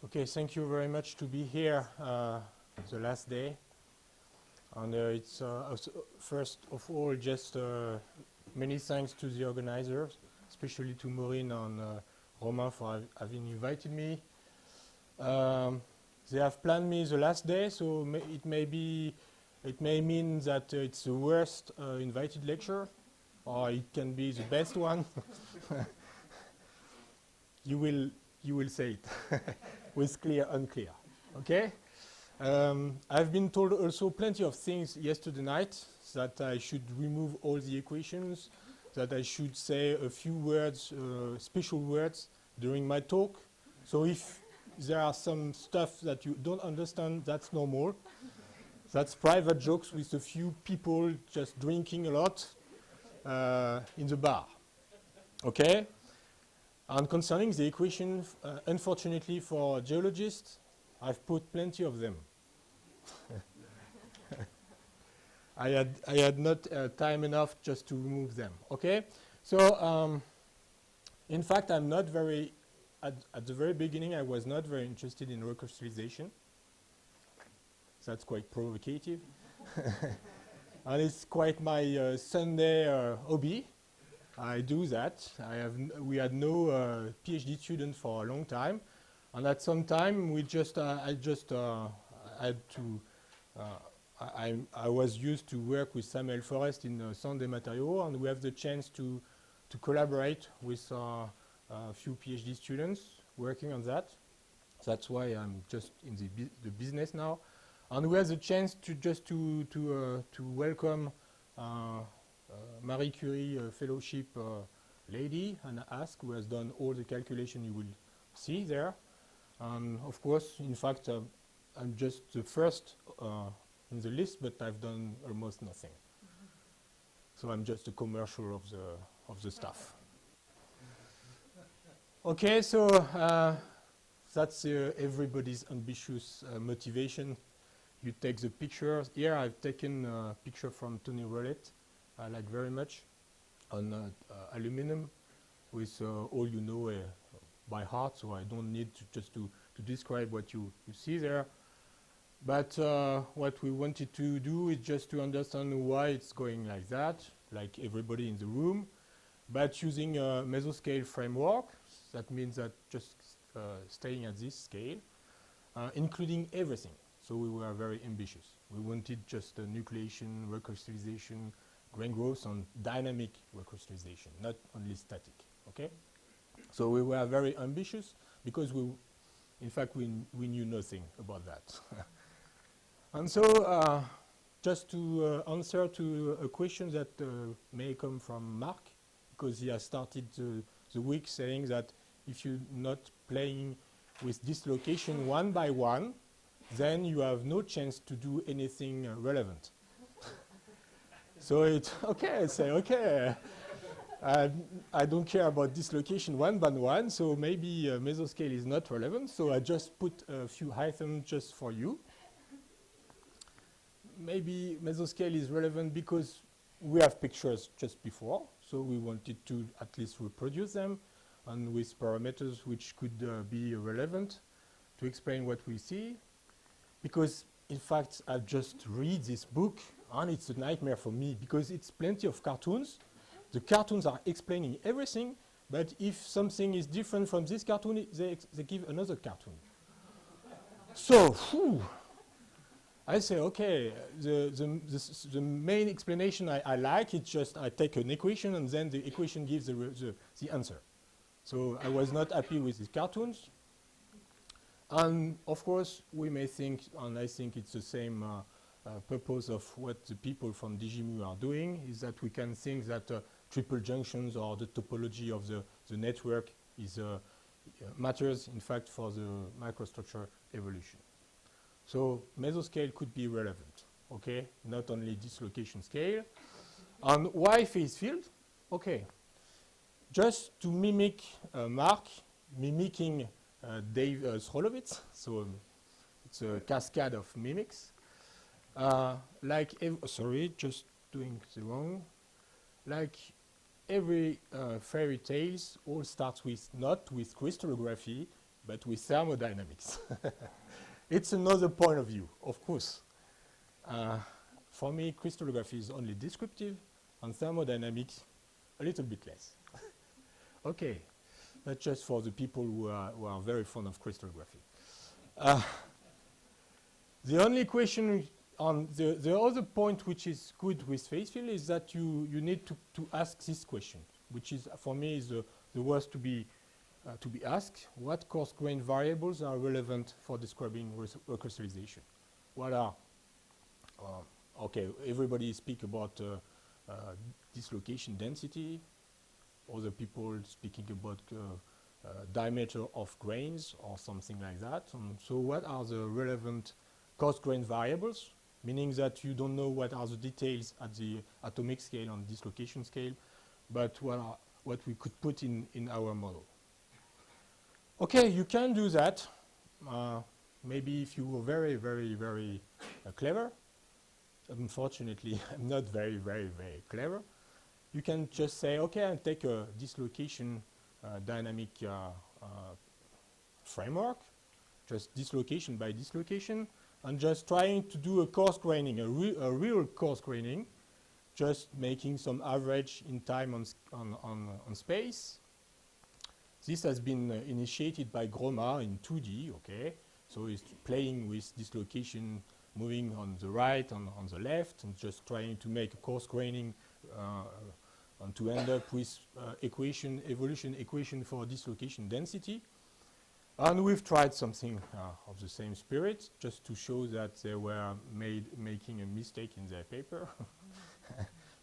Okay, thank you very much to be here the last day. And it's first of all just many thanks to the organizers, especially to Maureen and Romain for having invited me. They have planned me the last day, so it may mean that it's the worst invited lecture, or it can be the best one. You will say it with clear, unclear. Okay? I've been told also plenty of things yesterday night, that I should remove all the equations, that I should say a few words, special words during my talk. So if there are some stuff that you don't understand, that's normal. That's private jokes with a few people just drinking a lot in the bar. Okay? And concerning the equation, unfortunately for geologists, I've put plenty of them. I had not time enough just to remove them. Okay, so in fact, I'm not very. At the very beginning, I was not very interested in recrystallization. That's quite provocative, and it's quite my Sunday hobby. I do that. We had no PhD student for a long time, and at some time I was used to work with Samuel Forrest in Sunday Material, and we have the chance to collaborate with a few PhD students working on that. That's why I'm just in the business now, and we have the chance to welcome Marie Curie fellowship lady, Anna Ask, who has done all the calculation you will see there. And of course, in fact, I'm just the first in the list, but I've done almost nothing. So I'm just a commercial of the stuff. Okay, so that's everybody's ambitious motivation. You take the pictures. Here I've taken a picture from Tony Rowlett, I like very much, on aluminum, with all you know by heart, so I don't need to describe what you see there. But what we wanted to do is just to understand why it's going like that, like everybody in the room, but using a mesoscale framework. That means that just staying at this scale, including everything. So we were very ambitious. We wanted just nucleation, recrystallization, grain growth, and dynamic recrystallization, not only static. Okay? So we were very ambitious because in fact, we knew nothing about that. And so, just to answer to a question that may come from Mark, because he has started the week saying that if you're not playing with dislocation one by one, then you have no chance to do anything relevant. So it's okay, I say, okay, I don't care about dislocation one by one, so maybe mesoscale is not relevant, so I just put a few hyphens just for you. Maybe mesoscale is relevant because we have pictures just before, so we wanted to at least reproduce them, and with parameters which could be relevant to explain what we see. Because, in fact, I just read this book, and it's a nightmare for me, because it's plenty of cartoons. The cartoons are explaining everything, but if something is different from this cartoon, they give another cartoon. So, I say, okay, the main explanation I like, it's just I take an equation, and then the equation gives the answer. So I was not happy with these cartoons. And of course, we may think, and I think it's the same purpose of what the people from DGMU are doing, is that we can think that triple junctions or the topology of the network is matters, in fact, for the microstructure evolution. So mesoscale could be relevant, okay? Not only dislocation scale. And why phase field? Okay. Just to mimic Mark, mimicking Dave Srolowitz, so it's a cascade of mimics. Sorry, just doing the wrong. Like every fairy tales, all starts with not with crystallography, but with thermodynamics. It's another point of view, of course. For me, crystallography is only descriptive, and thermodynamics a little bit less. Okay, that's just for the people who are very fond of crystallography. The only question on the other point which is good with phase field is that you need to ask this question, which is for me is the worst to be asked. What coarse grain variables are relevant for describing recrystallization? What are okay, everybody speak about dislocation density. Other people speaking about diameter of grains or something like that. So what are the relevant coarse grain variables? Meaning that you don't know what are the details at the atomic scale and dislocation scale, but what we could put in our model. Okay, you can do that. Maybe if you were very, very, very clever. Unfortunately, I'm not very, very, very clever. You can just say, okay, I'll take a dislocation dynamic framework, just dislocation by dislocation, and just trying to do a coarse graining, a real coarse graining, just making some average in time on space. This has been initiated by Groma in 2D, okay? So it's playing with dislocation, moving on the right and on the left, and just trying to make a coarse graining and to end up with evolution equation for dislocation density. And we've tried something of the same spirit, just to show that they were making a mistake in their paper,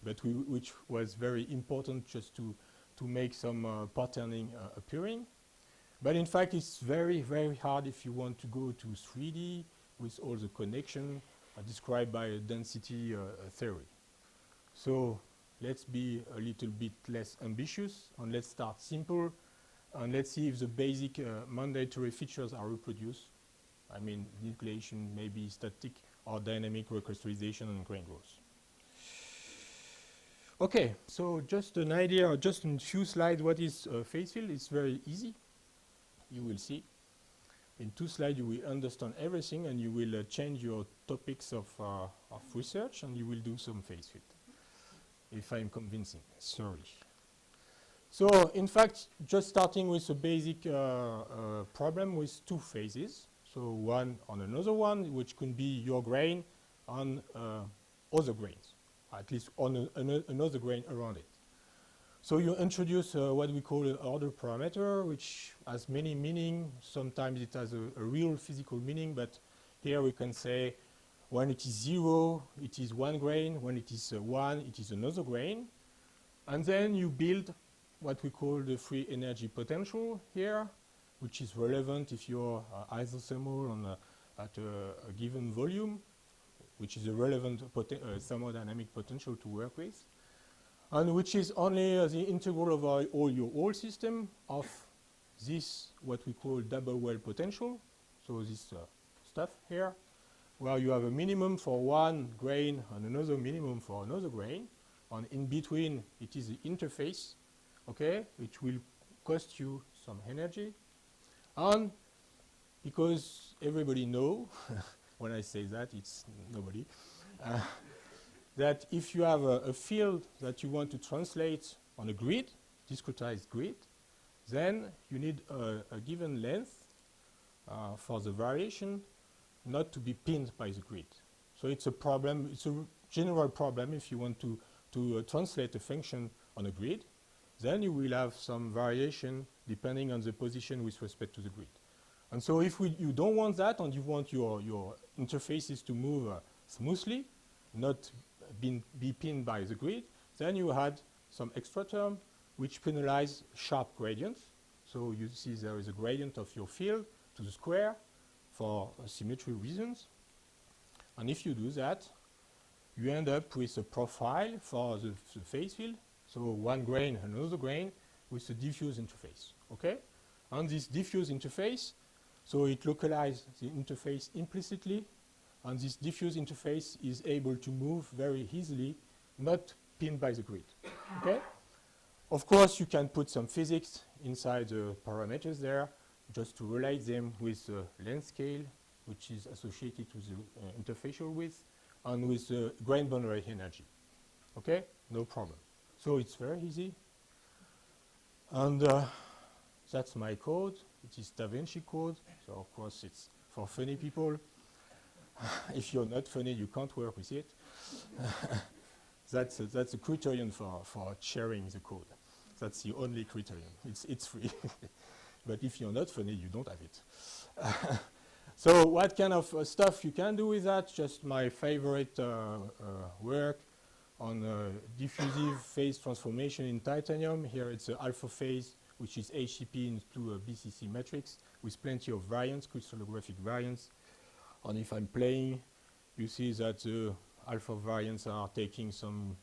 but which was very important just to make some patterning appearing. But in fact, it's very, very hard if you want to go to 3D with all the connection described by a density theory. So let's be a little bit less ambitious, and let's start simple, and let's see if the basic mandatory features are reproduced. I mean, nucleation, maybe static or dynamic recrystallization and grain growth. Okay, so just an idea, or just in a few slides, what is phase field? It's very easy. You will see. In 2 slides, you will understand everything, and you will change your topics of research, and you will do some phase field. If I'm convincing, sorry. So, in fact, just starting with a basic problem with 2 phases. So, one on another one, which could be your grain on other grains, at least on another grain around it. So you introduce what we call an order parameter, which has many meanings. Sometimes it has a real physical meaning, but here we can say when it is 0, it is 1 grain. When it is 1, it is another grain. And then you build what we call the free energy potential here, which is relevant if you're isothermal at a given volume, which is a relevant thermodynamic potential to work with. And which is only the integral of your whole system of this, what we call double well potential. So this stuff here, where you have a minimum for 1 grain and another minimum for another grain. And in between, it is the interface, okay, which will cost you some energy. And because everybody knows, when I say that, it's nobody, that if you have a field that you want to translate on a grid, discretized grid, then you need a given length for the variation not to be pinned by the grid. So it's a problem, it's a general problem if you want to translate a function on a grid, then you will have some variation depending on the position with respect to the grid. And so if you don't want that and you want your interfaces to move smoothly, not be pinned by the grid, then you had some extra term which penalize sharp gradients. So you see there is a gradient of your field to the square for symmetry reasons. And if you do that, you end up with a profile for the phase field. So 1 grain, another grain with a diffuse interface, okay? And this diffuse interface, so it localizes the interface implicitly, and this diffuse interface is able to move very easily, not pinned by the grid, okay? Of course, you can put some physics inside the parameters there, just to relate them with the length scale, which is associated with the interfacial width, and with the grain boundary energy. Okay? No problem. So it's very easy. And that's my code. It is Davinci code. So of course it's for funny people. If you're not funny, you can't work with it. That's a criterion for sharing the code. That's the only criterion. It's free. But if you're not funny, you don't have it. So what kind of stuff you can do with that? Just my favorite work on diffusive phase transformation in titanium. Here it's an alpha phase, which is HCP into a BCC matrix with plenty of variance, crystallographic variance. And if I'm playing, you see that the alpha variants are taking some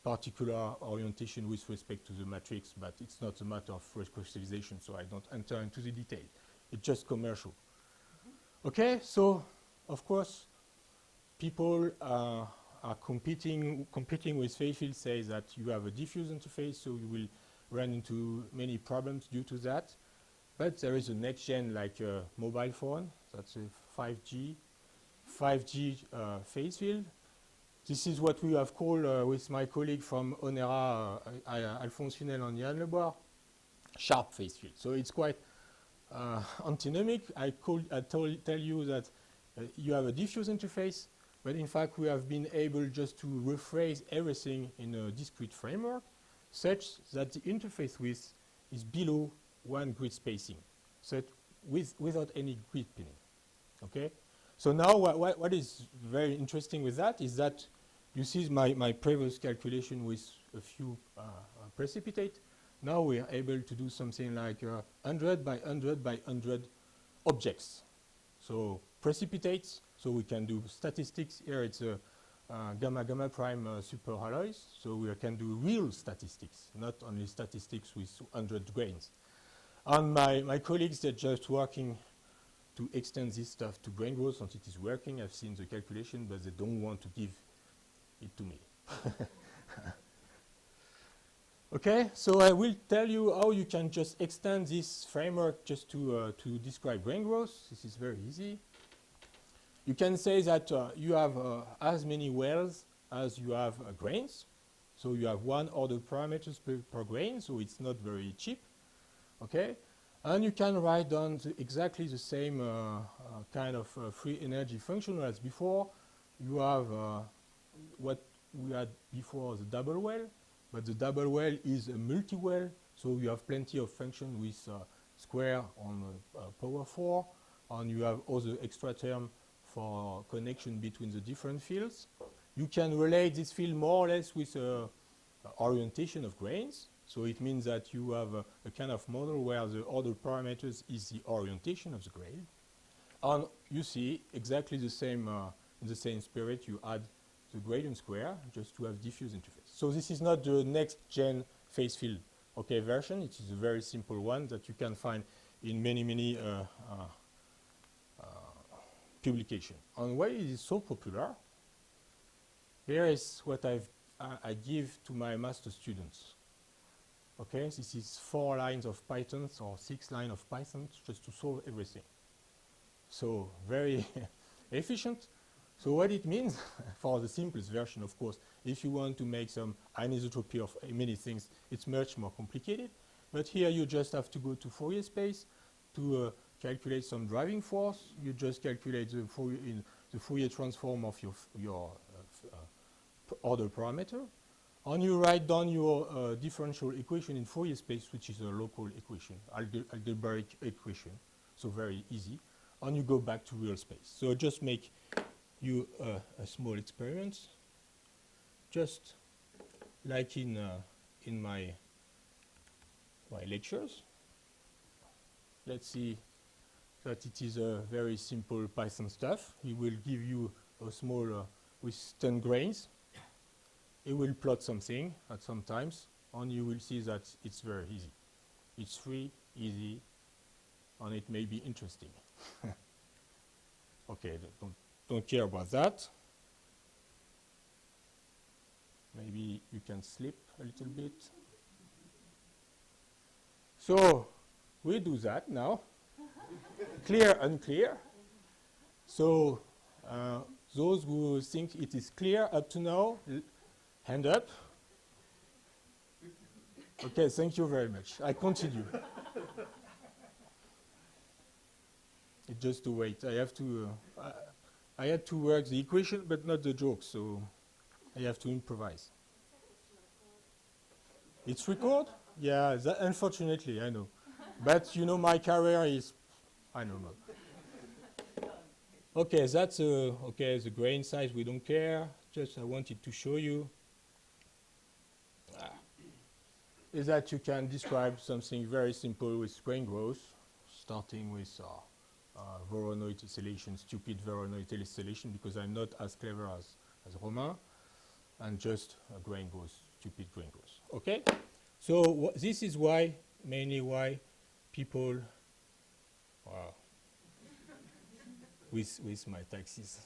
particular orientation with respect to the matrix, but it's not a matter of recrystallization, so I don't enter into the detail. It's just commercial. Okay, so of course, people are competing with phase field, say that you have a diffuse interface, so you will run into many problems due to that. But there is a next gen like a mobile phone, that's a 5G phase field. This is what we have called with my colleague from Onera, Alphonse Funel and Yann Lebois, sharp phase field. So it's quite antinomic. I tell you that you have a diffuse interface, but in fact we have been able just to rephrase everything in a discrete framework such that the interface width is below 1 grid spacing, so without any grid pinning. Okay? So now what is very interesting with that is that you see my previous calculation with a few precipitate. Now we are able to do something like 100 by 100 by 100 objects. So precipitates, so we can do statistics. Here it's a gamma prime superalloys, so we can do real statistics, not only statistics with 100 grains. And my colleagues, they're just working to extend this stuff to grain growth, and it is working. I've seen the calculation, but they don't want to give it to me. Okay, so I will tell you how you can just extend this framework just to describe grain growth. This is very easy. You can say that you have as many wells as you have grains. So you have 1 order parameters per grain, so it's not very cheap. Okay, and you can write down exactly the same kind of free energy function as before. You have what we had before, the double well, but the double well is a multi-well, so you have plenty of function with square on power 4, and you have other extra term for connection between the different fields. You can relate this field more or less with orientation of grains. So it means that you have a kind of model where the order parameters is the orientation of the grain. And you see exactly the same, in the same spirit, you add the gradient square just to have diffuse interface. So this is not the next gen phase field version. It is a very simple one that you can find in many publications. And why is it so popular? Here is what I give to my master students. Okay, this is 4 lines of Python or 6 lines of Python just to solve everything. So very efficient. So what it means for the simplest version, of course, if you want to make some anisotropy of many things, it's much more complicated. But here you just have to go to Fourier space to calculate some driving force. You just calculate the Fourier transform of your order parameter. And you write down your differential equation in Fourier space, which is a local equation, algebraic equation, so very easy. And you go back to real space. So just make you a small experiment, just like in my lectures. Let's see that it is a very simple Python stuff. He will give you a small with 10 grains. It will plot something at some times, and you will see that it's very easy. It's free, easy, and it may be interesting. Okay, don't care about that. Maybe you can sleep a little bit. So we do that now. clear, unclear. So those who think it is clear up to now, hand up. Okay, thank you very much. I continue. It's just to wait. I have to. I had to work the equation, but not the joke, so I have to improvise. It's record? Yeah, that, unfortunately, I know. But you know, my career is, I don't know. Okay, that's okay. The grain size, we don't care. Just I wanted to show you is that you can describe something very simple with grain growth, starting with Voronoi tessellation, stupid Voronoi tessellation, because I'm not as clever as Romain, and just grain growth, stupid grain growth. Okay, so this is why, mainly why people, wow, with my taxis.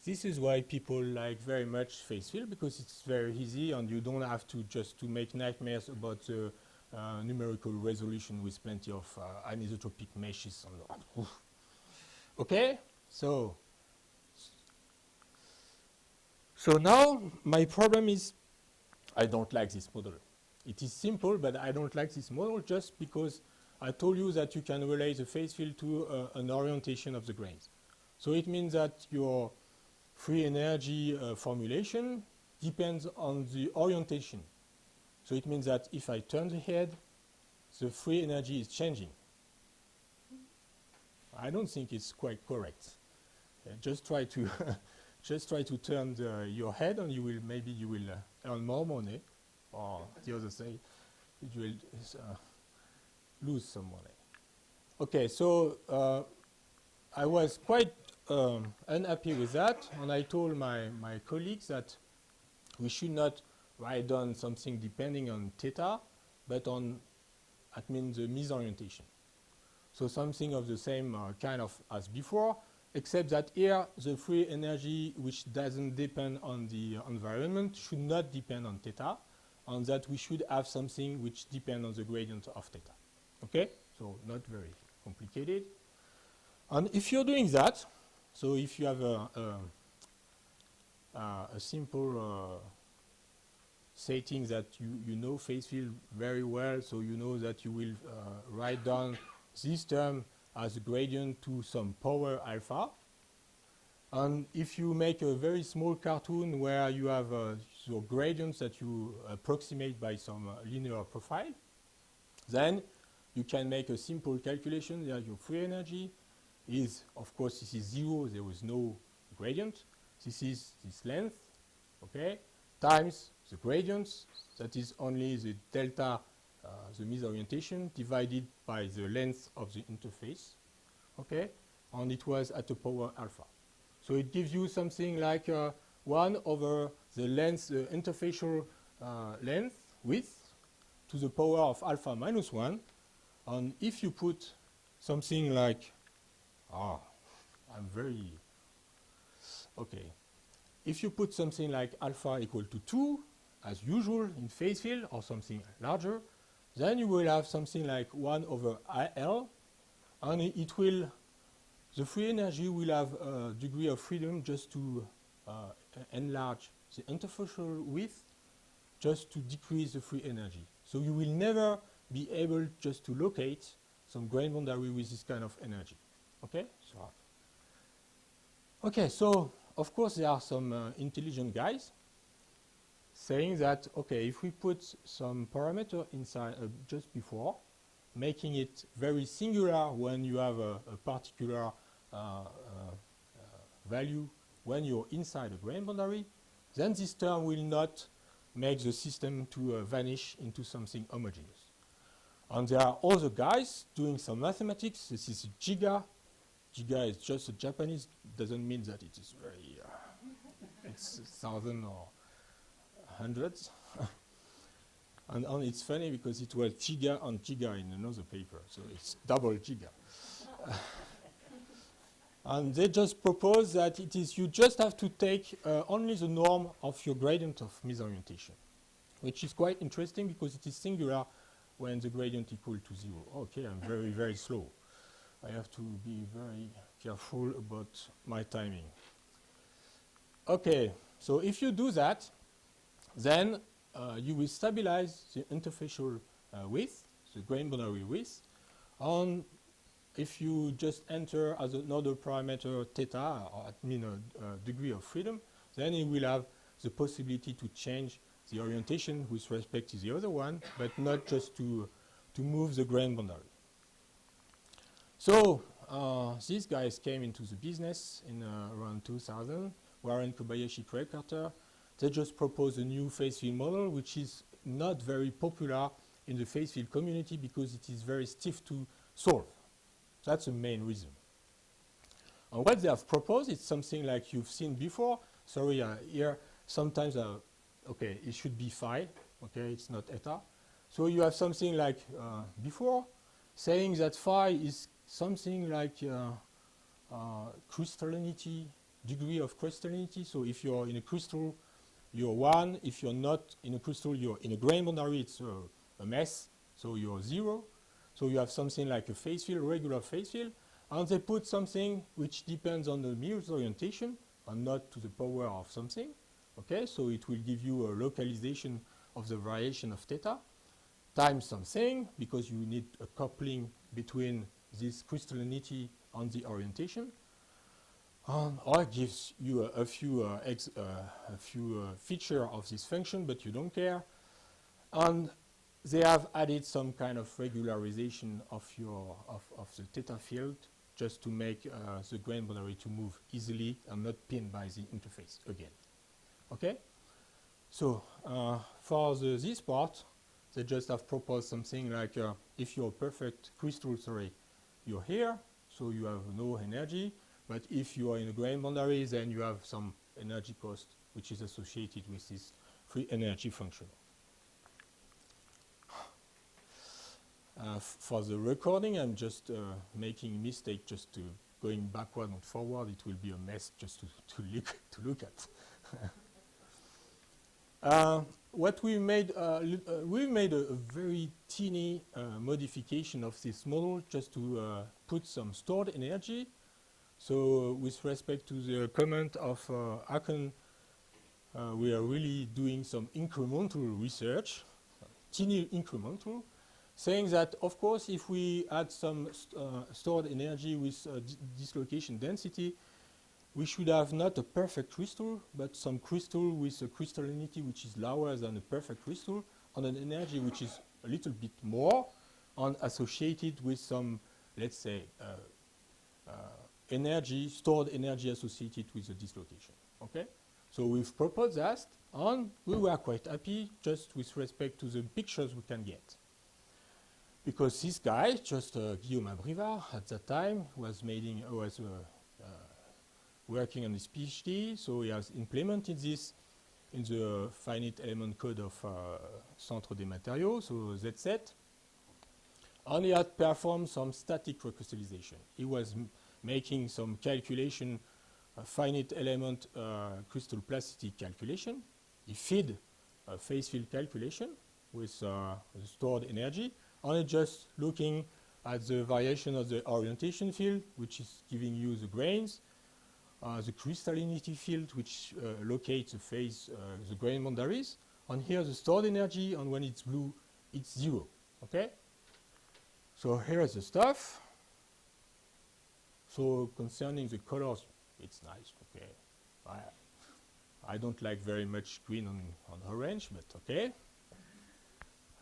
This is why people like very much phase field, because it's very easy and you don't have to just to make nightmares about the numerical resolution with plenty of anisotropic meshes. Okay, so now my problem is I don't like this model. It is simple, but I don't like this model just because I told you that you can relate the phase field to an orientation of the grains. So it means that your free energy formulation depends on the orientation. So it means that if I turn the head, the free energy is changing. I don't think it's quite correct. Just try to just try to turn your head, and you will maybe you will earn more money, or the other side, you will lose some money. Okay, so I was quite unhappy with that, and I told my colleagues that we should not write down something depending on theta, but on, that means the misorientation. So something of the same kind of as before, except that here the free energy which doesn't depend on the environment should not depend on theta, and that we should have something which depends on the gradient of theta. Okay, so not very complicated. And if you're doing that, so if you have a simple setting that you know phase field very well, so you know that you will write down this term as a gradient to some power alpha. And if you make a very small cartoon where you have your gradients that you approximate by some linear profile, then you can make a simple calculation that your free energy is, of course, this is 0, there is no gradient. This is this length, okay, times the gradients, that is only the delta, the misorientation, divided by the length of the interface, okay, and it was at a power alpha. So it gives you something like 1 over the length, the interfacial length, width, to the power of alpha minus 1, and if you put something like, I'm very, okay. If you put something like alpha equal to 2, as usual in phase field, or something larger, then you will have something like 1 over L, and it will, the free energy will have a degree of freedom just to enlarge the interfacial width, just to decrease the free energy. So you will never be able just to locate some grain boundary with this kind of energy. Okay? So of course there are some intelligent guys saying that, okay, if we put some parameter inside just before, making it very singular when you have a particular value when you're inside a grain boundary, then this term will not make the system to vanish into something homogeneous. And there are other guys doing some mathematics. This is Giga. Giga is just a Japanese, doesn't mean that it is very, it's 1,000 or hundreds. and it's funny because it was Giga and Giga in another paper, so it's double Giga. And they just propose that it is, you just have to take only the norm of your gradient of misorientation, which is quite interesting because it is singular when the gradient equal to 0. Okay, I'm very, very slow. I have to be very careful about my timing. Okay, so if you do that, then you will stabilize the interfacial width, the grain boundary width, on if you just enter as another parameter theta, or degree of freedom, then you will have the possibility to change the orientation with respect to the other one, but not just to move the grain boundary. So these guys came into the business in around 2000. Warren Kobayashi, Craig Carter. They just proposed a new phase field model, which is not very popular in the phase field community because it is very stiff to solve. That's the main reason. And what they have proposed is something like you've seen before. Sorry, here sometimes, okay, it should be phi. Okay, it's not eta. So you have something like before, saying that phi is something like crystallinity, degree of crystallinity. So if you're in a crystal, you're 1. If you're not in a crystal, you're in a grain boundary, it's a mess, so you're 0. So you have something like a phase field, regular phase field, and they put something which depends on the mirror's orientation and not to the power of something. Okay, so it will give you a localization of the variation of theta times something, because you need a coupling between this crystallinity and the orientation. Or it gives you a few features of this function, but you don't care. And they have added some kind of regularization of the theta field just to make the grain boundary to move easily and not pinned by the interface again. Okay? So for this part, they just have proposed something like if you're a perfect crystal, you're here, so you have no energy. But if you are in a grain boundary, then you have some energy cost, which is associated with this free energy function. For the recording, I'm just making a mistake, just to going backward and forward. It will be a mess just to look at. What we made a very teeny modification of this model just to put some stored energy. So with respect to the comment of Aken, we are really doing some incremental research, teeny incremental, saying that, of course, if we add some stored energy with dislocation density, we should have not a perfect crystal, but some crystal with a crystallinity which is lower than a perfect crystal, and an energy which is a little bit more, and associated with some, let's say, stored energy associated with the dislocation. Okay? So we've proposed that, and we were quite happy just with respect to the pictures we can get. Because this guy, just Guillaume Abrivard, at that time, was working on his PhD, so he has implemented this in the finite element code of Centre des Matériaux, so ZZ. And he had performed some static recrystallization. He was making some calculation, finite element crystal plasticity calculation. He fed a phase field calculation with stored energy, and just looking at the variation of the orientation field, which is giving you the grains, the crystallinity field, which locates the grain boundaries, and here the stored energy, and when it's blue, it's 0. Okay? So here is the stuff. So concerning the colors, it's nice. Okay, I don't like very much green on orange, but okay.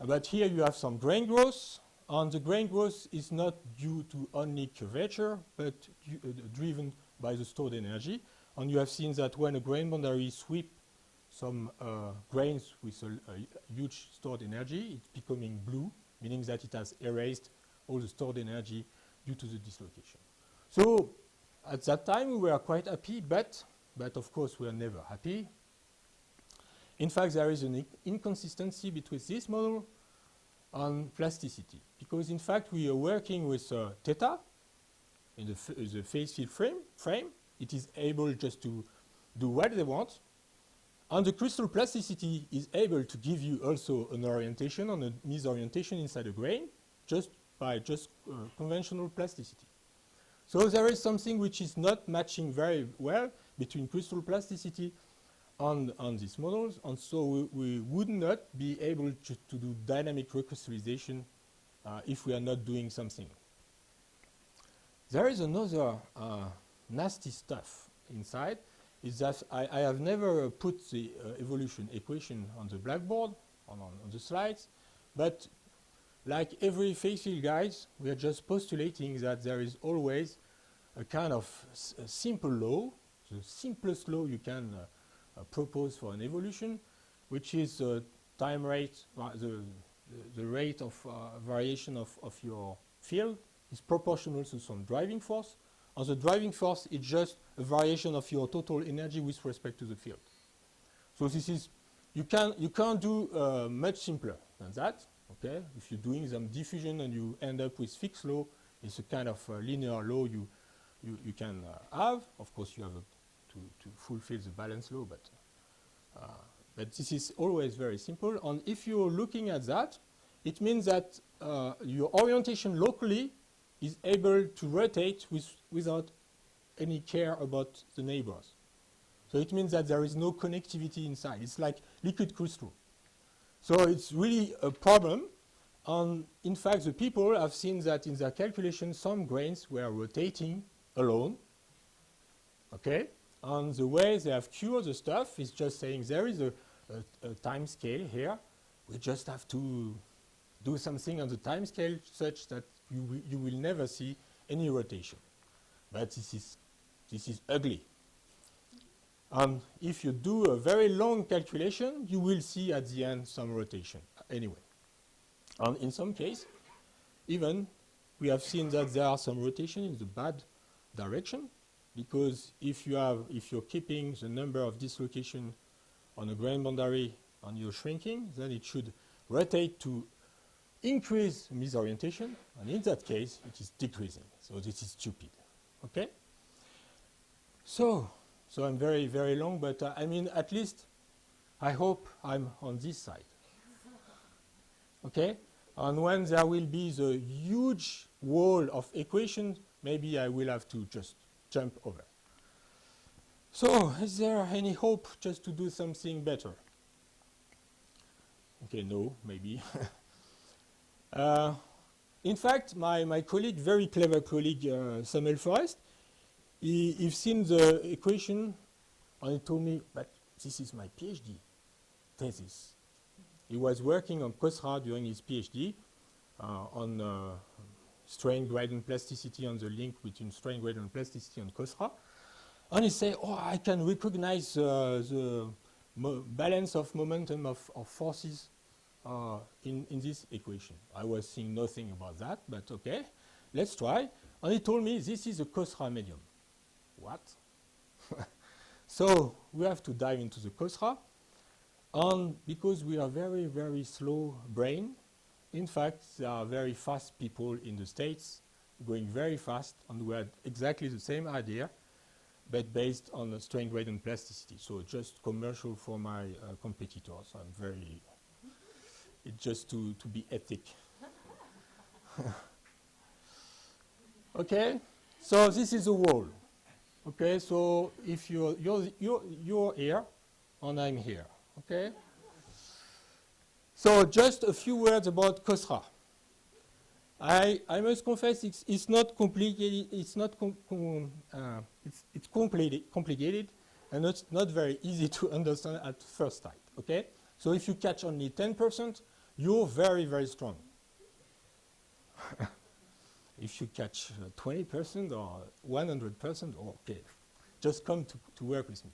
But here you have some grain growth, and the grain growth is not due to only curvature, but driven by the stored energy. And you have seen that when a grain boundary sweeps some grains with a huge stored energy, it's becoming blue, meaning that it has erased all the stored energy due to the dislocation. So at that time we were quite happy, but of course we are never happy. In fact, there is an inconsistency between this model and plasticity, because in fact we are working with theta in the phase field frame. It is able just to do what they want, And the crystal plasticity is able to give you also an orientation, and a misorientation inside a grain, just by conventional plasticity. So there is something which is not matching very well between crystal plasticity on these models, and so we would not be able to do dynamic recrystallization if we are not doing something. There is another nasty stuff inside, is that I have never put the evolution equation on the blackboard, on the slides, but like every phase field guys, we are just postulating that there is always a kind of simple law, the simplest law you can propose for an evolution, which is time rate, the rate of variation of your field is proportional to some driving force, and the driving force is just a variation of your total energy with respect to the field. So this is, you can't do much simpler than that, okay? If you're doing some diffusion and you end up with fixed law, it's a kind of linear law you can have. Of course, you have to fulfill the balance law, but this is always very simple. And if you're looking at that, it means that your orientation locally is able to rotate without any care about the neighbors. So it means that there is no connectivity inside. It's like liquid crystal. So it's really a problem. And in fact, the people have seen that in their calculation, some grains were rotating alone. Okay? And the way they have cured the stuff is just saying there is a time scale here. We just have to do something on the time scale such that you will never see any rotation. But this is ugly. And if you do a very long calculation, you will see at the end some rotation anyway. And in some case, even we have seen that there are some rotation in the bad direction, because if you're keeping the number of dislocation on a grain boundary and you're shrinking, then it should rotate to increase misorientation, and in that case, it is decreasing. So this is stupid. Okay? So I'm very, very long, but I mean, at least I hope I'm on this side. Okay? And when there will be the huge wall of equations, maybe I will have to just jump over. So is there any hope just to do something better? Okay, no, maybe. In fact, my colleague, very clever colleague, Samuel Forrest, he's seen the equation and he told me, but this is my PhD thesis. He was working on COSRA during his PhD on strain gradient plasticity, on the link between strain gradient plasticity and COSRA. And he said, oh, I can recognize the balance of momentum of forces in this equation. I was saying nothing about that, but okay, let's try. And he told me this is a COSRA medium. What? So we have to dive into the COSRA. And because we are very, very slow brain, in fact, there are very fast people in the States going very fast, and we had exactly the same idea, but based on the strain gradient plasticity. So just commercial for my competitors. I'm very, it's just to be ethic. Okay, so this is a wall. Okay, so if you're here, and I'm here. Okay. So just a few words about COSRA. I must confess it's not complicated. It's not it's complicated, and it's not very easy to understand at first sight. Okay. So if you catch only 10%, you're very, very strong. If you catch 20% or 100%, okay, just come to work with me.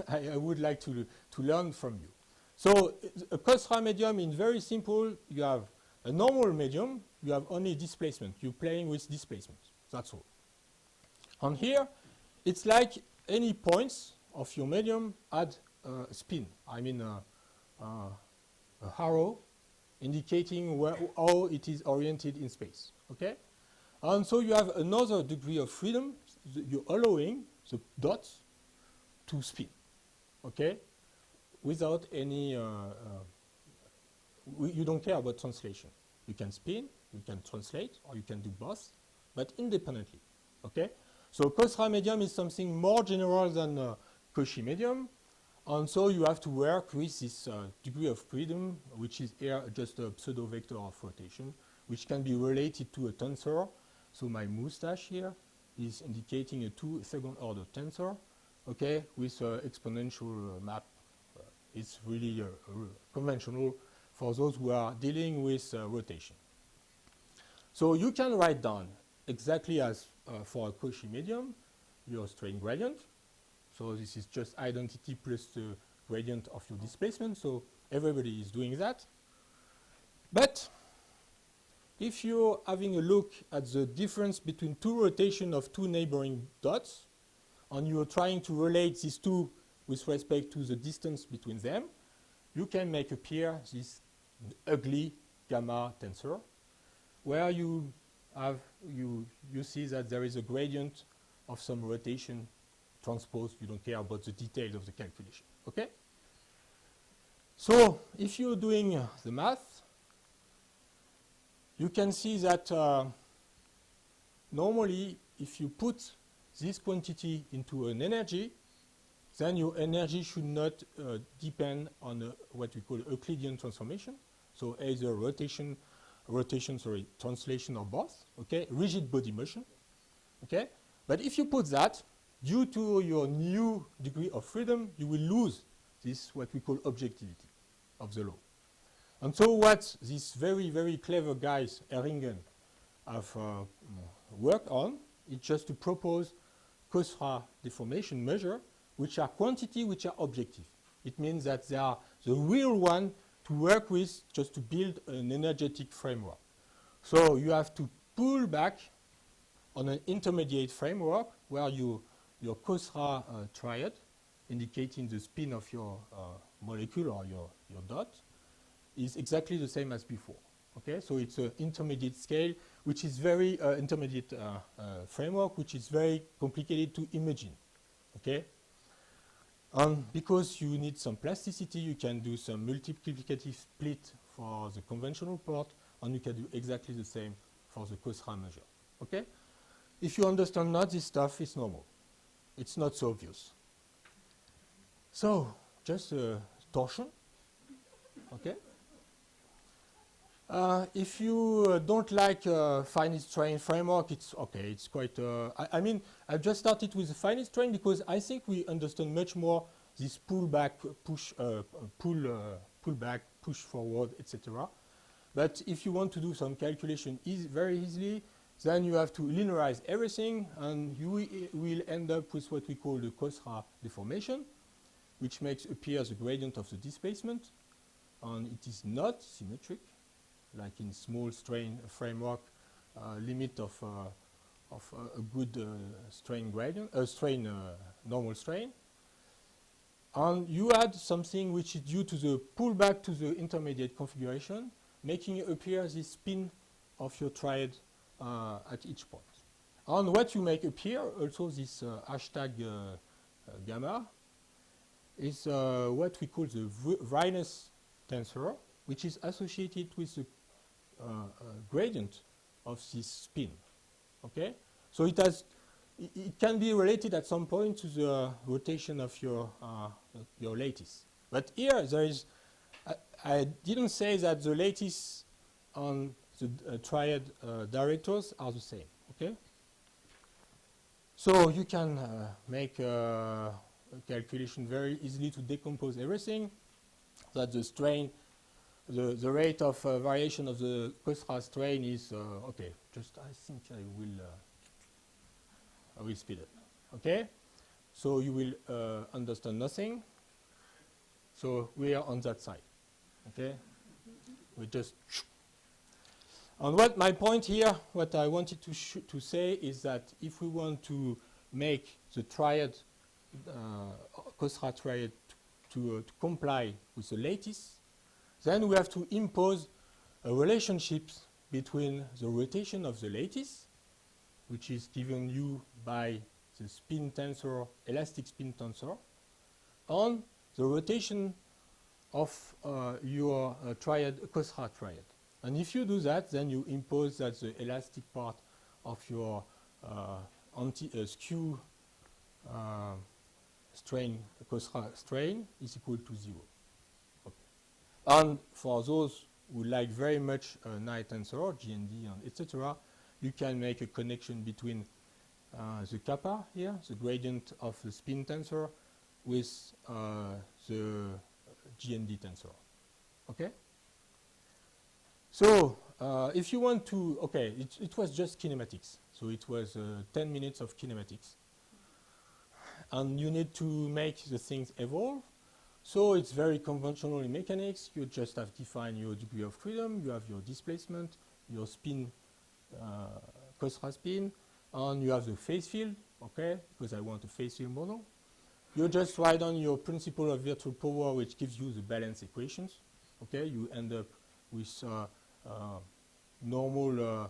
I would like to learn from you. So a COSRA medium in very simple, you have a normal medium, you have only displacement. You're playing with displacement. That's all. And here, it's like any points of your medium add a spin. I mean a arrow indicating how it is oriented in space. Okay? And so you have another degree of freedom. You're allowing the dots to spin. okay, without any, you don't care about translation. You can spin, you can translate, or you can do both, but independently, okay? So Khosra medium is something more general than Cauchy medium, and so you have to work with this degree of freedom, which is here just a pseudo vector of rotation, which can be related to a tensor. So my mustache here is indicating a second order tensor, okay, with exponential map. It's really conventional for those who are dealing with rotation. So you can write down exactly as for a Cauchy medium your strain gradient. So this is just identity plus the gradient of your displacement. So everybody is doing that. But if you're having a look at the difference between two rotations of two neighboring dots, and you're trying to relate these two with respect to the distance between them, you can make appear this ugly gamma tensor, where you see that there is a gradient of some rotation transpose. You don't care about the details of the calculation, okay? So if you're doing the math, you can see that normally if you put this quantity into an energy, then your energy should not depend on what we call Euclidean transformation. So either translation or both, okay? Rigid body motion, okay? But if you put that, due to your new degree of freedom, you will lose this, what we call objectivity of the law. And so what these very, very clever guys, Ehringen, have worked on is just to propose Khosra deformation measure, which are quantity, which are objective. It means that they are the real one to work with just to build an energetic framework. So you have to pull back on an intermediate framework where your Khosra triad, indicating the spin of your molecule or your dot, is exactly the same as before. Okay, so it's an intermediate scale, which is very intermediate framework, which is very complicated to imagine. Okay, and because you need some plasticity, you can do some multiplicative split for the conventional part, and you can do exactly the same for the Khosra measure. Okay, if you understand not this stuff, it's normal. It's not so obvious. So just torsion. Okay. If you don't like finite strain framework, it's okay. It's quite. I mean, I've just started with the finite strain because I think we understand much more this pull back, push, pull back, push forward, etc. But if you want to do some calculation very easily, then you have to linearize everything, and you will end up with what we call the Khosra deformation, which makes appear the gradient of the displacement, and it is not symmetric. Like in small strain framework, limit of a good strain gradient, normal strain. And you add something which is due to the pullback to the intermediate configuration, making it appear the spin of your triad at each point. And what you make appear, also this hashtag gamma, is what we call the Vryness tensor, which is associated with the gradient of this spin. Okay, so it can be related at some point to the rotation of your lattice. But here there is, I didn't say that the lattice on the triad directors are the same. Okay, so you can make a calculation very easily to decompose everything. That the strain. The rate of variation of the Khosra strain is okay. Just I think I will speed up. Okay, so you will understand nothing. So we are on that side. Okay, we just. And what my point here, what I wanted to say is that if we want to make the triad, Khosra triad, to comply with the lattice, then we have to impose a relationship between the rotation of the lattice, which is given you by the spin tensor, elastic spin tensor, and the rotation of your triad, Khosra triad. And if you do that, then you impose that the elastic part of your skew strain, Khosra strain, is equal to 0. Okay. And for those who like very much Nye tensor, GND, and etc., you can make a connection between the kappa here, the gradient of the spin tensor, with the GND tensor. Okay? So if you want to, okay, it was just kinematics. So it was 10 minutes of kinematics. And you need to make the things evolve. So it's very conventional in mechanics. You just have defined your degree of freedom. You have your displacement, your spin, Khosra spin, and you have the phase field, okay, because I want a phase field model. You just write down your principle of virtual power, which gives you the balance equations. Okay, you end up with normal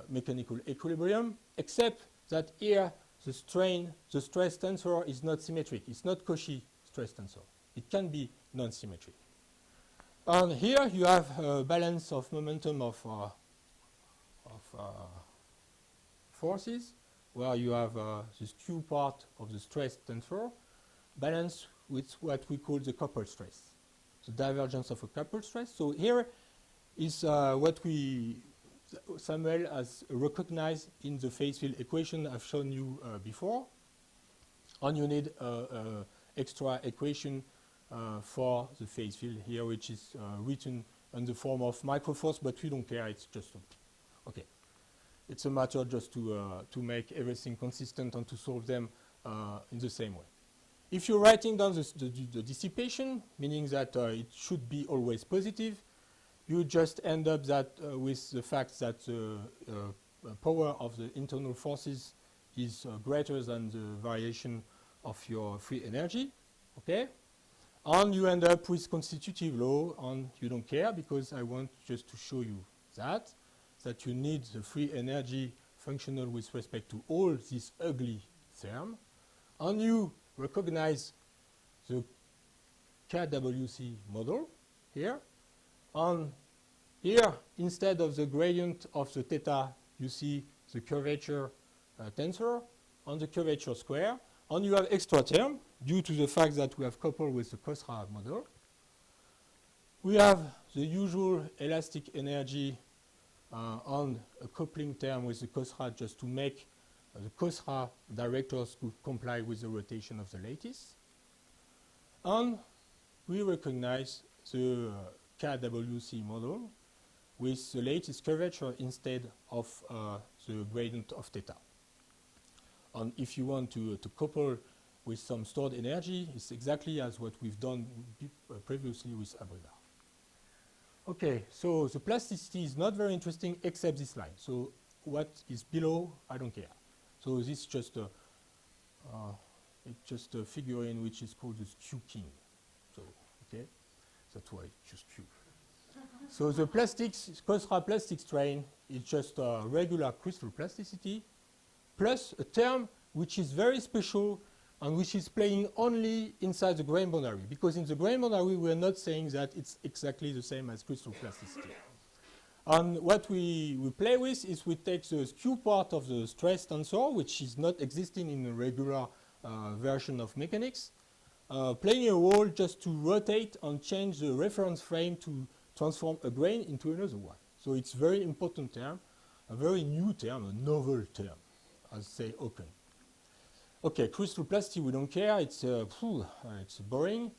mechanical equilibrium, except that here the stress tensor is not symmetric. It's not Cauchy stress tensor. It can be non-symmetric. And here you have a balance of momentum of forces, where you have the skew part of the stress tensor balanced with what we call the coupled stress, the divergence of a coupled stress. So here is what Samuel has recognized in the phase field equation I've shown you before. And you need extra equation for the phase field here, which is written in the form of microforce, but we don't care. It's just okay. It's a matter just to make everything consistent and to solve them in the same way. If you're writing down the dissipation, meaning that it should be always positive, you just end up that with the fact that the power of the internal forces is greater than the variation of your free energy, okay? And you end up with constitutive law, and you don't care because I want just to show you that you need the free energy functional with respect to all these ugly terms, and you recognize the KWC model here, and here instead of the gradient of the theta you see the curvature tensor and the curvature square, and you have extra term due to the fact that we have coupled with the Khosra model. We have the usual elastic energy on a coupling term with the Khosra just to make the Khosra directors could comply with the rotation of the lattice. And we recognize the KWC model with the lattice curvature instead of the gradient of theta. And if you want to couple with some stored energy, it's exactly as what we've done previously with Appolaire. Okay, so the plasticity is not very interesting except this line. So what is below, I don't care. So this is just a figurine which is called the skew king. So okay, that's why it's just Q. So the Khosra plastic strain is just a regular crystal plasticity plus a term which is very special and which is playing only inside the grain boundary, because in the grain boundary we are not saying that it's exactly the same as crystal plasticity. And what we play with is we take the skew part of the stress tensor, which is not existing in a regular version of mechanics, playing a role just to rotate and change the reference frame to transform a grain into another one. So it's a very important term, a very new term, a novel term, as say Oken. Okay, crystal plasticity, we don't care. It's boring.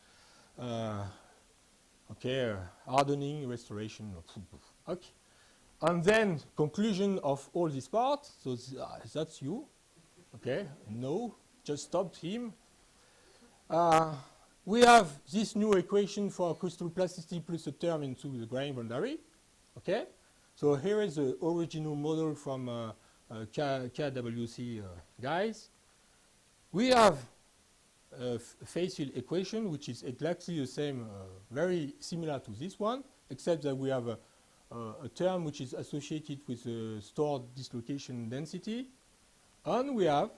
Okay, hardening, restoration. Okay, and then conclusion of all this part. So that's you. Okay, no, just stopped him. We have this new equation for crystal plasticity plus a term into the grain boundary. Okay, so here is the original model from KWC guys. We have a phase field equation which is exactly the same, very similar to this one, except that we have a term which is associated with the stored dislocation density, and we have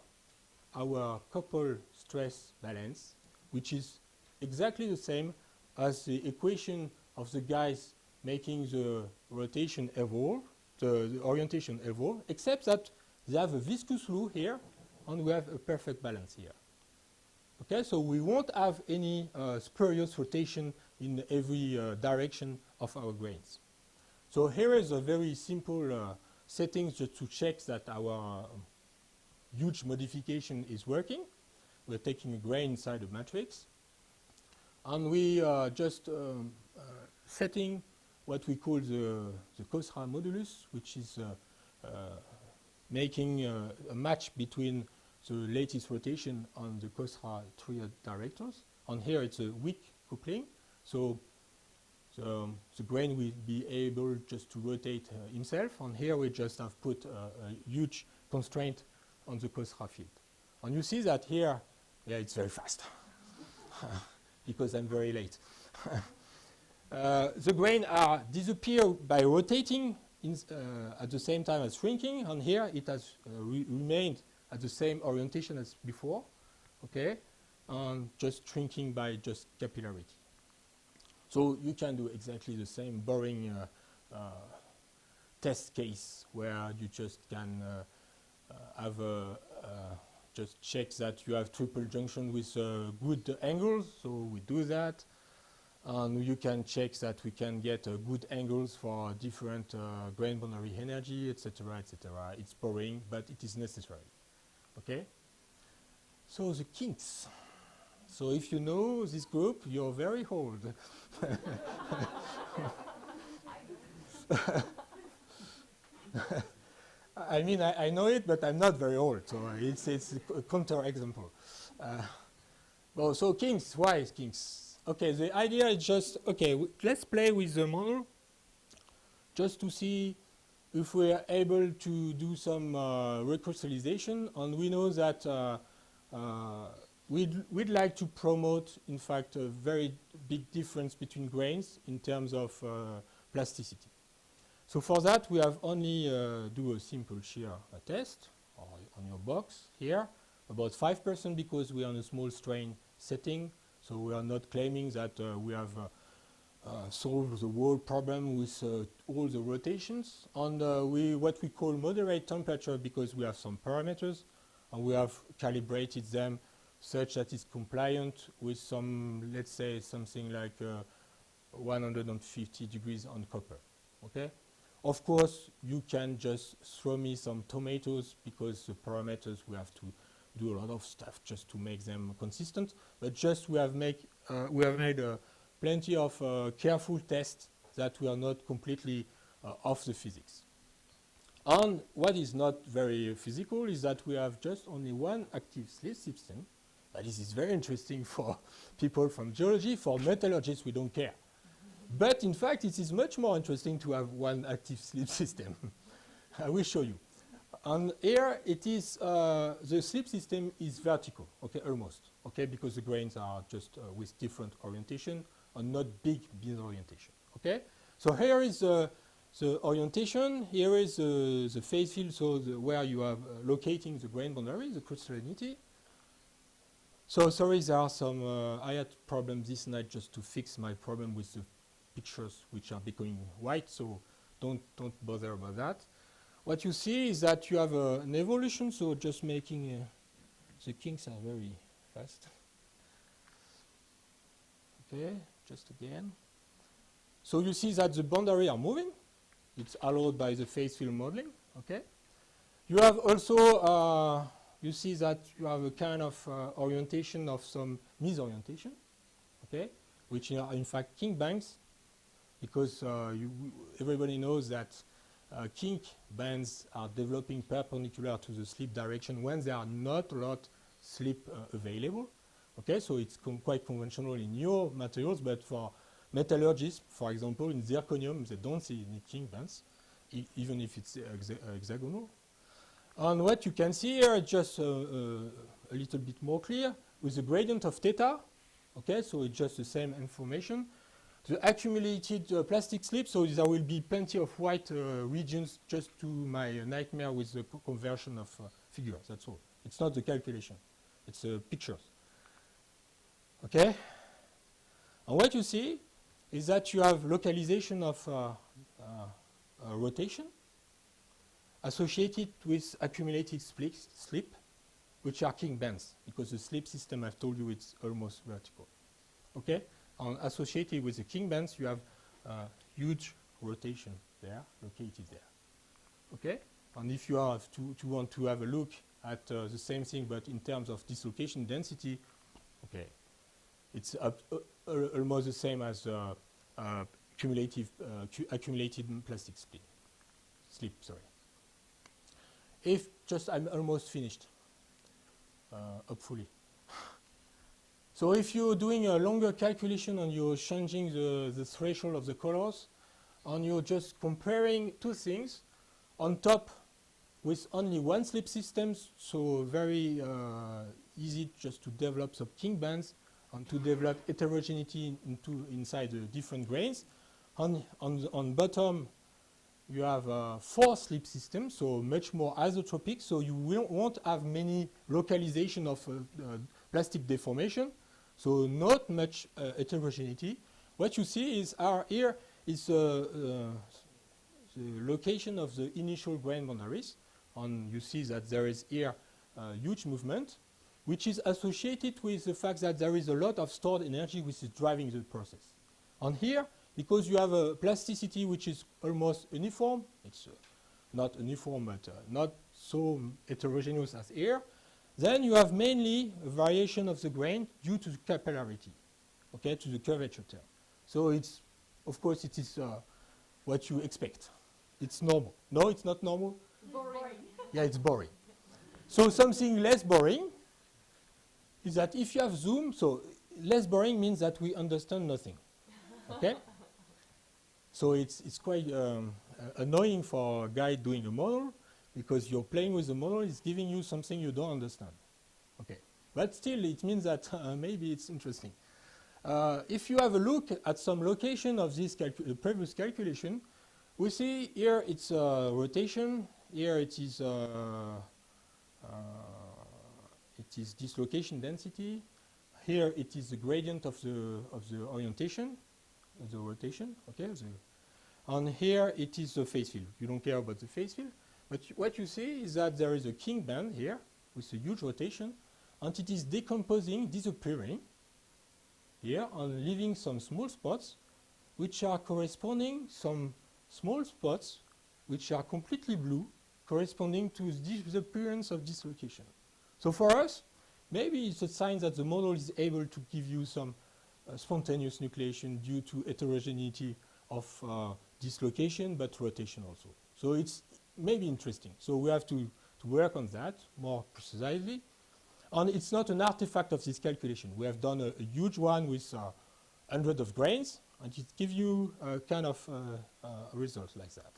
our coupled stress balance, which is exactly the same as the equation of the guys making the rotation evolve, the orientation evolve, except that they have a viscous law here, and we have a perfect balance here. Okay, so we won't have any spurious rotation in every direction of our grains. So here is a very simple settings just to check that our huge modification is working. We're taking a grain inside a matrix, and we just setting what we call the Cosra modulus, which is making a match between the lattice rotation on the Cosra triad directors. And here it's a weak coupling, so the grain will be able just to rotate himself. And here we just have put a huge constraint on the Cosra field. And you see that here, yeah, it's very fast because I'm very late. The grain are disappear by rotating at the same time as shrinking, and here it has remained at the same orientation as before, okay, and just shrinking by just capillarity. So you can do exactly the same boring test case where you just can have just check that you have triple junction with good angles, so we do that. And you can check that we can get good angles for different grain boundary energy, etc., etc. It's boring, but it is necessary. Okay? So the kinks. So if you know this group, you're very old. I mean, I know it, but I'm not very old, so it's a counter-example. Well, so kinks, why kinks? Okay, the idea is just, okay, let's play with the model just to see if we are able to do some recrystallization. And we know that we'd like to promote, in fact, a very big difference between grains in terms of plasticity. So for that, we have only do a simple shear test on your box here, about 5% because we are on a small strain setting. So we are not claiming that we have solved the whole problem with all the rotations. And what we call moderate temperature because we have some parameters and we have calibrated them such that it's compliant with some, let's say, something like 150 degrees on copper. Okay? Of course, you can just throw me some tomatoes because the parameters we have to do a lot of stuff just to make them consistent. But just we have made plenty of careful tests that we are not completely off the physics. And what is not very physical is that we have just only one active slip system. But this is very interesting for people from geology. For metallurgists, we don't care. But in fact, it is much more interesting to have one active slip system. I will show you. And here it is, the slip system is vertical, okay, almost, okay, because the grains are just with different orientation and not big beam orientation, okay. So here is the orientation. Here is the phase field, so where you are locating the grain boundary, the crystallinity. So sorry, there are some. I had problems this night just to fix my problem with the pictures which are becoming white. So don't bother about that. What you see is that you have an evolution. So just making the kinks are very fast. Okay, just again. So you see that the boundary are moving. It's allowed by the phase field modeling. Okay. You have also. You see that you have a kind of orientation of some misorientation, okay, which are in fact kink bands, because everybody knows that kink bands are developing perpendicular to the slip direction when there are not a lot slip available. Okay, so it's quite conventional in your materials, but for metallurgists, for example, in zirconium, they don't see any kink bands, even if it's hexagonal. And what you can see here is just a little bit more clear with the gradient of theta. Okay, so it's just the same information. The accumulated plastic slip, so there will be plenty of white regions just to my nightmare with the conversion of figures, that's all. It's not the calculation, it's pictures. Okay, And what you see is that you have localization of rotation associated with accumulated slip, which are king bands, because the slip system, I've told you, it's almost vertical. Okay? And associated with the king bands, you have huge rotation there, located there. Okay? And if you have to want to have a look at the same thing, but in terms of dislocation density, okay, it's almost the same as accumulated plastic slip. Sorry. If just I'm almost finished, hopefully. So if you're doing a longer calculation and you're changing the threshold of the colors, and you're just comparing two things, on top with only one slip system, so very easy just to develop some king bands and to develop heterogeneity inside the different grains. On bottom, you have 4 slip systems, so much more isotropic, so you won't have many localization of plastic deformation, so not much heterogeneity. What you see is here is the location of the initial grain boundaries, and you see that there is here huge movement, which is associated with the fact that there is a lot of stored energy which is driving the process. And here, because you have a plasticity which is almost uniform, it's not uniform but not so heterogeneous as here, then you have mainly a variation of the grain due to the capillarity, okay, to the curvature term. So it's, of course, it is what you expect. It's normal. No, it's not normal? Boring. Yeah, it's boring. So something less boring is that if you have zoom, so less boring means that we understand nothing. Okay? So it's quite annoying for a guy doing a model, because you're playing with the model, it's giving you something you don't understand. Okay. But still, it means that maybe it's interesting. If you have a look at some location of this previous calculation, we see here it's rotation, here it is dislocation density, here it is the gradient of the orientation, of the rotation, okay, and here it is the phase field. You don't care about the phase field, but what you see is that there is a king band here with a huge rotation, and it is decomposing, disappearing here, and leaving some small spots which are corresponding some small spots which are completely blue, corresponding to the disappearance of dislocation. So for us, maybe it's a sign that the model is able to give you some spontaneous nucleation due to heterogeneity of dislocation, but rotation also. So it's maybe interesting. So we have to work on that more precisely. And it's not an artifact of this calculation. We have done a huge one with hundreds of grains, and it gives you a kind of results like that.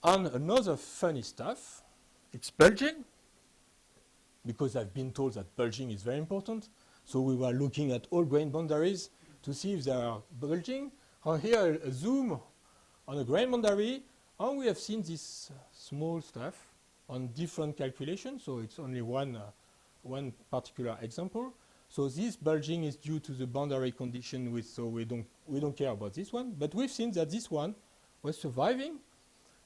And another funny stuff, it's purging, because I've been told that purging is very important. So we were looking at all grain boundaries to see if they are bulging. And here a zoom on a grain boundary, and we have seen this small stuff on different calculations. So it's only one particular example. So this bulging is due to the boundary condition, so we don't care about this one. But we've seen that this one was surviving,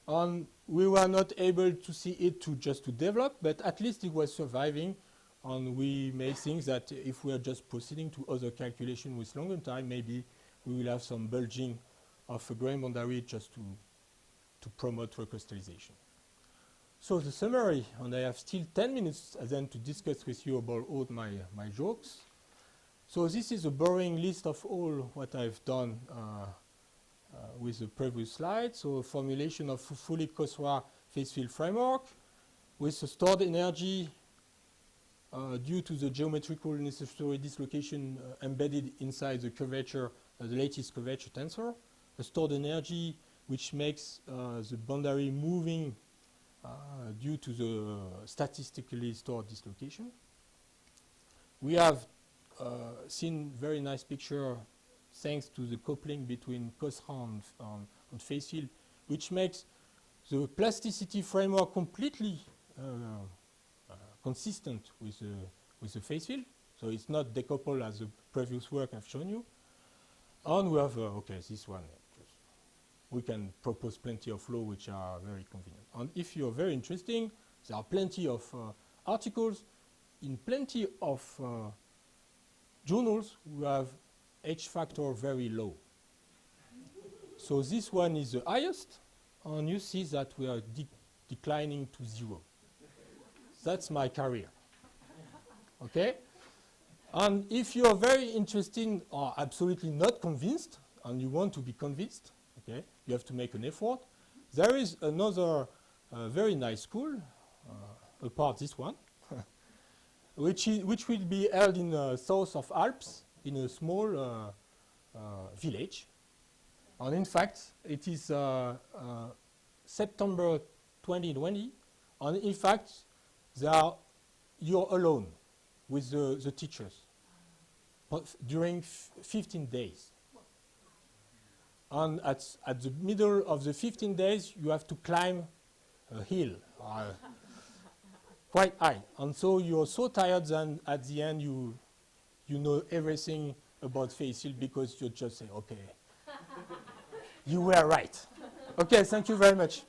and we were not able to see it just to develop, but at least it was surviving. And we may think that if we are just proceeding to other calculation with longer time, maybe we will have some bulging of a grain boundary just to promote recrystallization. So the summary, and I have still 10 minutes then to discuss with you about all my jokes. So this is a boring list of all what I've done with the previous slide. So a formulation of fully Cosroy phase field framework with a stored energy due to the geometrical necessary dislocation embedded inside the curvature, the lattice curvature tensor, a stored energy which makes the boundary moving due to the statistically stored dislocation. We have seen very nice picture thanks to the coupling between Cosroy and phase field, which makes the plasticity framework completely consistent with the phase field. So it's not decoupled as the previous work I've shown you. And we have, okay, this one. We can propose plenty of laws which are very convenient. And if you're very interesting, there are plenty of articles in plenty of journals who have H factor very low. So this one is the highest, and you see that we are declining to 0. That's my career. Okay? And if you are very interested or absolutely not convinced, and you want to be convinced, okay, you have to make an effort. There is another very nice school, apart this one, which will be held in the south of Alps, in a small village. And in fact, it is September 2020, and in fact, you're alone with the teachers during 15 days. And at the middle of the 15 days, you have to climb a hill, quite high. And so you're so tired that at the end you know everything about face hill because you just say, okay, you were right. Okay, thank you very much.